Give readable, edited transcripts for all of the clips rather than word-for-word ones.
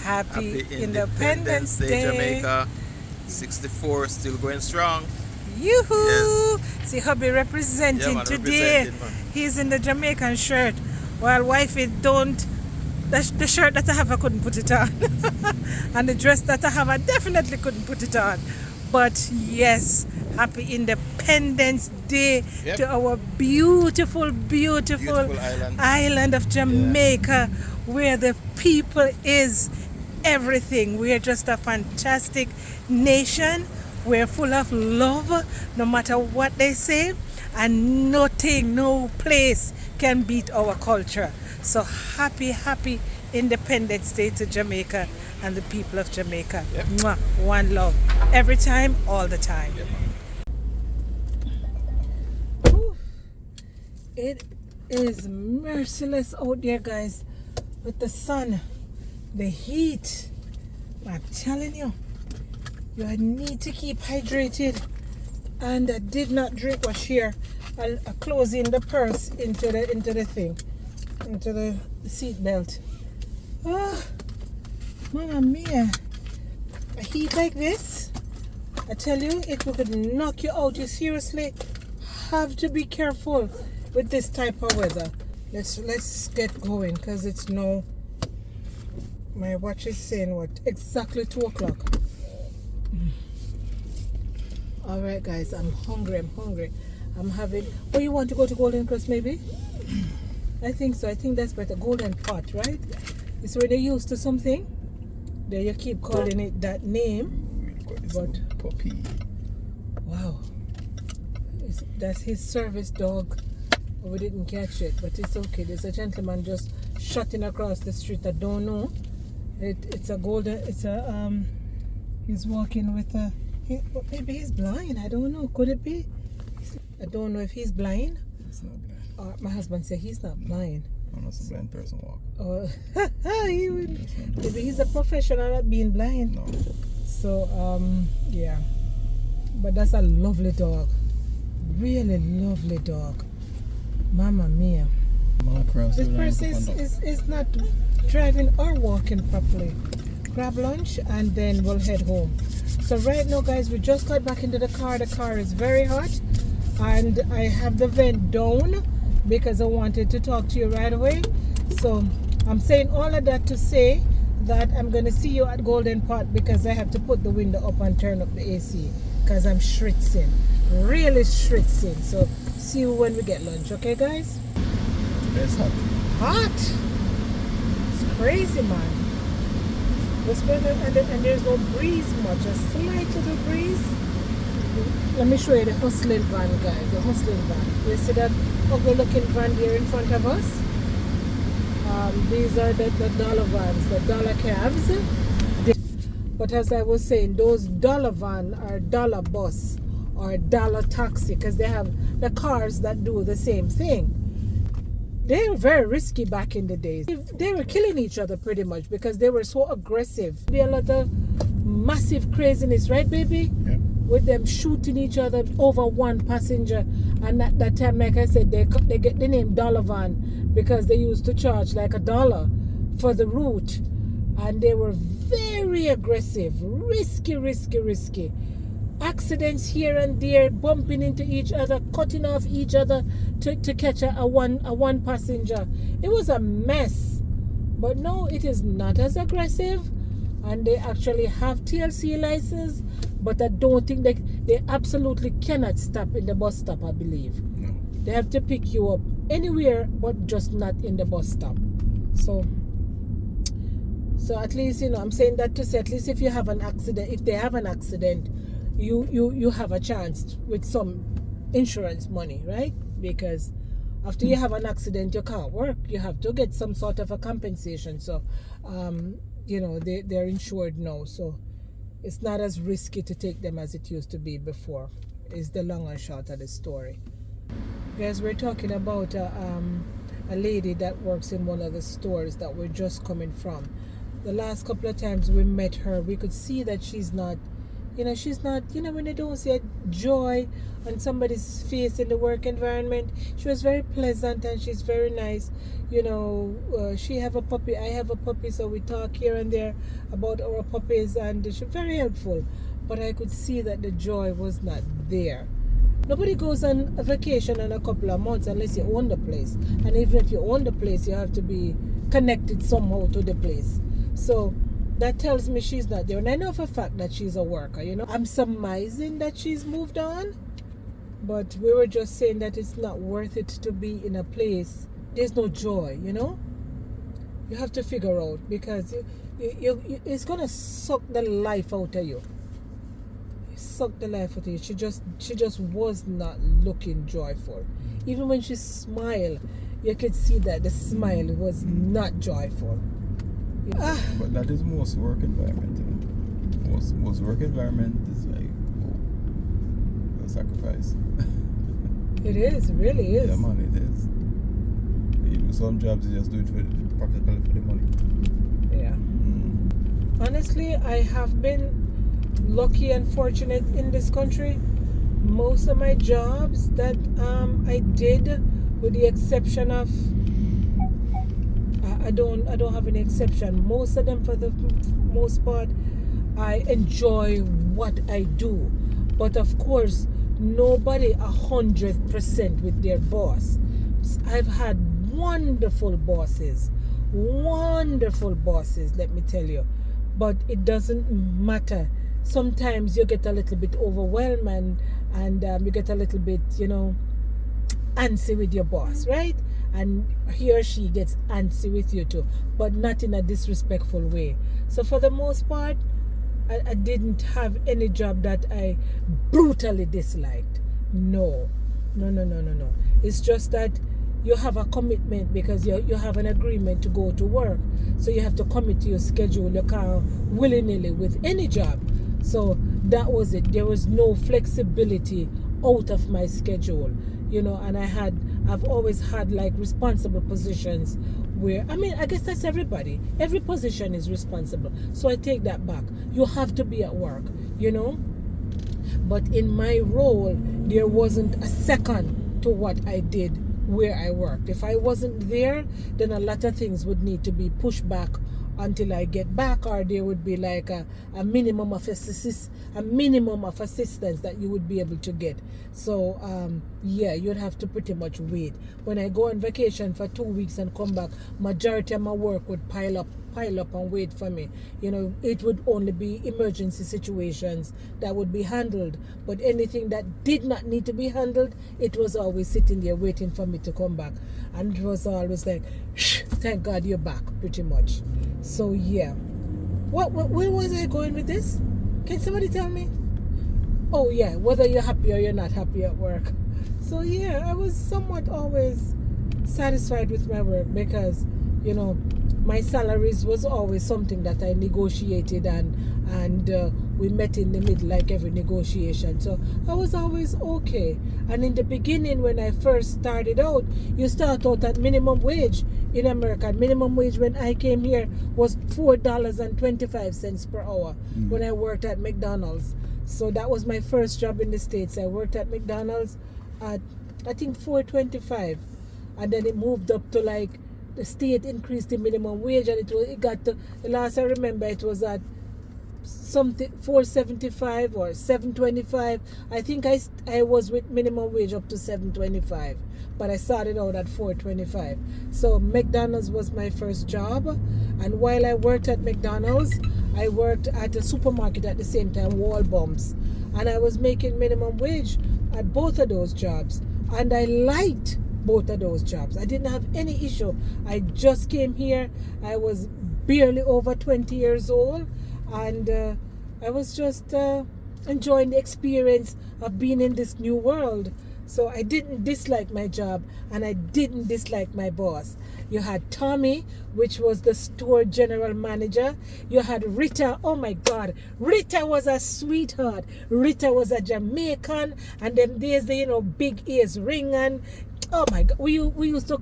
Happy Independence Day, Jamaica. 64 still going strong. Yoo-hoo! Yes. See hubby representing Yeah, man, today. representing, man. He's in the Jamaican shirt, while wifey don't. The shirt that I have, I couldn't put it on. And the dress that I have, I definitely couldn't put it on. But yes, happy Independence Day to our beautiful island of Jamaica, where the people is everything. We are just a fantastic nation. We're full of love, no matter what they say, and nothing, no place can beat our culture. So happy Independence Day to Jamaica and the people of Jamaica. Mwah. One love. Every time, all the time. It is merciless out there, guys, with the sun, the heat. I'm telling you, you need to keep hydrated. And I did not drink what's here. I'll close in the purse into the thing, into the seat belt. Oh, Mama Mia, a heat like this, I tell you, it could knock you out. You seriously have to be careful with this type of weather. Let's get going, because it's now, my watch is saying what, exactly 2 o'clock. All right, guys, I'm hungry. I'm having, oh, you want to go to Golden Crest maybe? I think so. I think that's better. Golden Pot, right? It's where they're used to something. There you keep calling it that name. But puppy. Wow. That's his service dog. We didn't catch it, but it's okay. There's a gentleman just shutting across the street. I don't know. It's a golden, he's walking with a, maybe he's blind. I don't know. Could it be? I don't know if he's blind. He's not blind. My husband said he's not blind. Unless a blind person walk. Oh, maybe he's a professional at being blind. No. So, yeah. But that's a lovely dog. Really lovely dog. Mama Mia. This person is not driving or walking properly. Grab lunch and then we'll head home. So right now, guys, we just got back into the car. The car is very hot. And I have the vent down because I wanted to talk to you right away. So I'm saying all of that to say that I'm going to see you at Golden Pot, because I have to put the window up and turn up the AC because I'm schwitzing, really schwitzing. So see you when we get lunch, okay, guys? It's hot. Hot? It's crazy, man. And there's no breeze much, a slight little breeze. Let me show you the hustling van, guys. The hustling van. You see that ugly looking van here in front of us? These are the dollar vans, the dollar cabs. But as I was saying, those dollar van are dollar bus or dollar taxi, because they have the cars that do the same thing. They were very risky back in the days. They were killing each other pretty much because they were so aggressive. Be a lot of massive craziness, right, baby? Yeah. With them shooting each other over one passenger. And at that time, like I said, they get the name Dollar Van because they used to charge like $1 for the route. And they were very aggressive, risky. Accidents here and there, bumping into each other, cutting off each other to catch a one passenger. It was a mess. But no, it is not as aggressive. And they actually have TLC license, but I don't think they absolutely cannot stop in the bus stop, I believe. No. They have to pick you up anywhere, but just not in the bus stop. So at least, I'm saying that to say, at least if you have an accident, if they have an accident, you have a chance with some insurance money, right? Because after you have an accident, you can't work. You have to get some sort of a compensation. So, they're insured now. So it's not as risky to take them as it used to be before, is the long and short of the story. Guys, we're talking about a lady that works in one of the stores that we're just coming from. The last couple of times we met her, we could see that she's not, You know, she's not, you know, when you don't see a joy on somebody's face in the work environment. She was very pleasant and she's very nice. You know, she have a puppy, I have a puppy, so we talk here and there about our puppies, and she's very helpful. But I could see that the joy was not there. Nobody goes on a vacation in a couple of months unless you own the place. And even if you own the place, you have to be connected somehow to the place. So that tells me she's not there. And I know for a fact that she's a worker, you know. I'm surmising that she's moved on. But we were just saying that it's not worth it to be in a place. There's no joy, you know. You have to figure out, because it's going to suck the life out of you. Suck the life out of you. She just was not looking joyful. Even when she smiled, you could see that the smile was not joyful. But that is most work environment. You know? Most work environment is like, oh, a sacrifice. It is, really is. Yeah, man, it is. You do some jobs, you just do it practically for the money. Yeah. Honestly, I have been lucky and fortunate in this country. Most of my jobs that I did, with the exception of I don't have any exception. Most of them, for the most part, I enjoy what I do. But of course, nobody 100% with their boss. I've had wonderful bosses, let me tell you. But it doesn't matter. Sometimes you get a little bit overwhelmed and you get a little bit, you know, antsy with your boss, right? And he or she gets antsy with you too, but not in a disrespectful way. So for the most part, I didn't have any job that I brutally disliked. No. It's just that you have a commitment, because you have an agreement to go to work. So you have to commit to your schedule. You can't willy-nilly with any job. So that was it. There was no flexibility out of my schedule, you know. And I've always had like responsible positions where, I mean, I guess that's everybody. Every position is responsible. So I take that back. You have to be at work, you know. But in my role, there wasn't a second to what I did where I worked. If I wasn't there, then a lot of things would need to be pushed back until I get back, or there would be like a minimum of assistance that you would be able to get. So yeah, you'd have to pretty much wait. When I go on vacation for 2 weeks and come back, majority of my work would pile up and wait for me. You know, it would only be emergency situations that would be handled, but anything that did not need to be handled, it was always sitting there waiting for me to come back. And it was always like, thank God you're back, pretty much. So yeah, where was I going with this? Can somebody tell me? Oh yeah, whether you're happy or you're not happy at work. So yeah, I was somewhat always satisfied with my work, because, you know, my salaries was always something that I negotiated, and we met in the middle like every negotiation. So I was always okay. And in the beginning, when I first started out, you start out at minimum wage in America. Minimum wage when I came here was $4.25 per hour when I worked at McDonald's. So that was my first job in the States. I worked at McDonald's at, I think, $4.25, and then it moved up to like, the state increased the minimum wage, and it got to, the last I remember, it was at something $4.75 or $7.25. I think I was with minimum wage up to $7.25, but I started out at $4.25. So McDonald's was my first job, and while I worked at McDonald's, I worked at a supermarket at the same time, Walbums, and I was making minimum wage at both of those jobs, and I liked both of those jobs. I didn't have any issue. I just came here. I was barely over 20 years old, and I was just enjoying the experience of being in this new world. So I didn't dislike my job, and I didn't dislike my boss. You had Tommy, which was the store general manager. You had Rita. Oh my God, Rita was a sweetheart. Rita was a Jamaican, and them days, you know, big ears ringing. Oh my God, we used to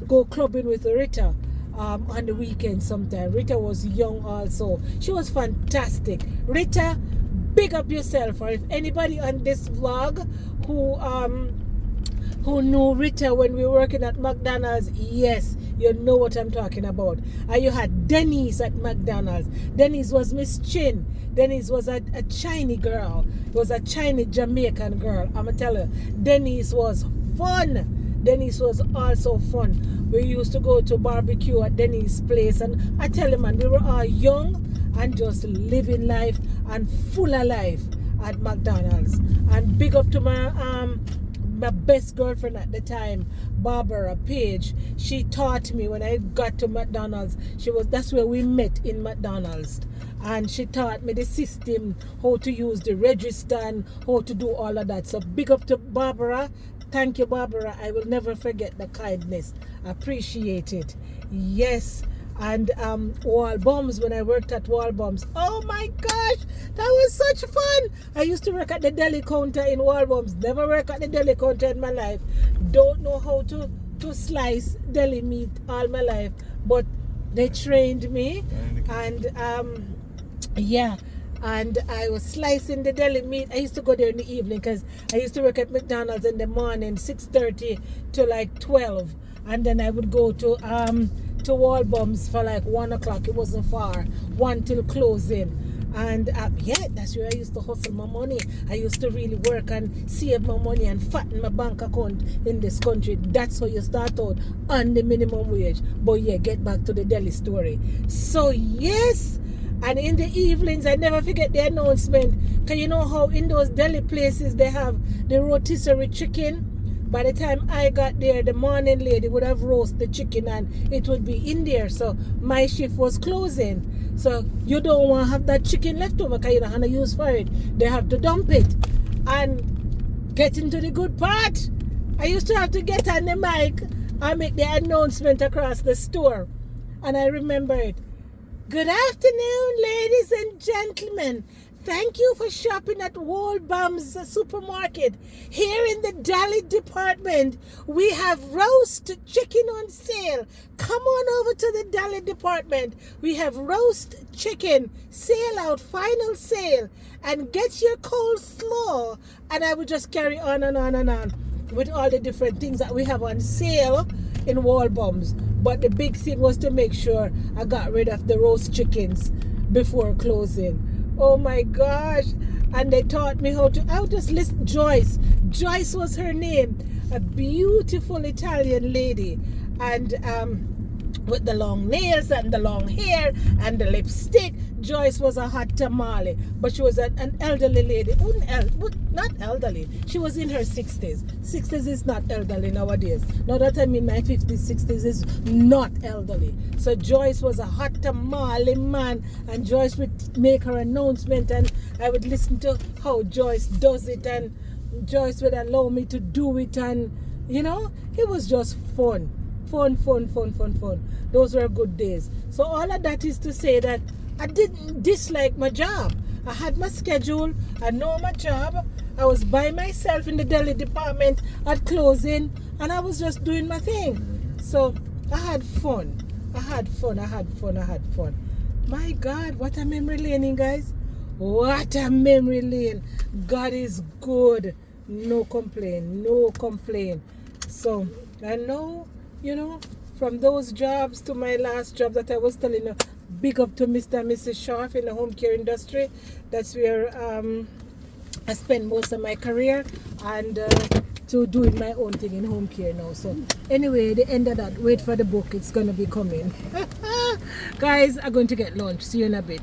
go clubbing with Rita on the weekend sometime. Rita was young also. She was fantastic. Rita, big up yourself. Or if anybody on this vlog who knew Rita when we were working at McDonald's, yes, you know what I'm talking about. And you had Denise at McDonald's. Denise was Miss Chin. Denise was a Chinese girl. It was a Chinese Jamaican girl. I'ma tell you, Denise was fun. Denise was also fun. We used to go to barbecue at Denise's place, and I tell you, man, we were all young and just living life and full of life at McDonald's. And big up to my best girlfriend at the time, Barbara Page. She taught me when I got to McDonald's. That's where we met, in McDonald's. And she taught me the system, how to use the register and how to do all of that. So big up to Barbara. Thank you, Barbara. I will never forget the kindness. Appreciate it. Yes. And Wall Bums, when I worked at Wall Bums, oh my gosh, that was such fun. I used to work at the deli counter in Wall Bums. Never worked at the deli counter in my life. Don't know how to slice deli meat all my life, but they trained me. And yeah, and I was slicing the deli meat. I used to go there in the evening because I used to work at McDonald's in the morning, 6:30 to like 12, and then I would go to Wall Bums for like 1 o'clock. It wasn't far, 1 till closing. And yeah, that's where I used to hustle my money. I used to really work and save my money and fatten my bank account in this country. That's how you start out, on the minimum wage. But yeah, get back to the deli story. So yes, and in the evenings, I never forget the announcement. Because you know how in those deli places they have the rotisserie chicken? By the time I got there, the morning lady would have roasted the chicken and it would be in there. So my shift was closing. So you don't want to have that chicken left over because you don't have to use for it. They have to dump it. And get into the good part. I used to have to get on the mic and make the announcement across the store. And I remember it. Good afternoon, ladies and gentlemen. Thank you for shopping at Wall Bums Supermarket. Here in the deli department, we have roast chicken on sale. Come on over to the deli department. We have roast chicken, sale out, final sale. And get your coleslaw. And I would just carry on and on and on with all the different things that we have on sale in Wall Bums. But the big thing was to make sure I got rid of the roast chickens before closing. Oh my gosh. And they taught me how to, I would just listen. Joyce was her name, a beautiful Italian lady, and with the long nails and the long hair and the lipstick. Joyce was a hot tamale, but she was an elderly lady. Not elderly, she was in her 60s. 60s is not elderly nowadays. Now that I'm in my 50s, 60s is not elderly. So Joyce was a hot tamale man, and Joyce would make her announcement, and I would listen to how Joyce does it, and Joyce would allow me to do it, and you know, it was just fun. Fun. Those were good days. So all of that is to say that I didn't dislike my job. I had my schedule. I know my job. I was by myself in the deli department at closing, and I was just doing my thing. So I had fun. My God, what a memory lane, guys. What a memory lane. God is good. No complain. So I know, you know, from those jobs to my last job that I was telling you, big up to Mr. and Mrs. Sharp in the home care industry. That's where I spent most of my career, and to doing my own thing in home care now. So anyway, the end of that, wait for the book, it's going to be coming. Guys, I'm going to get lunch. See you in a bit.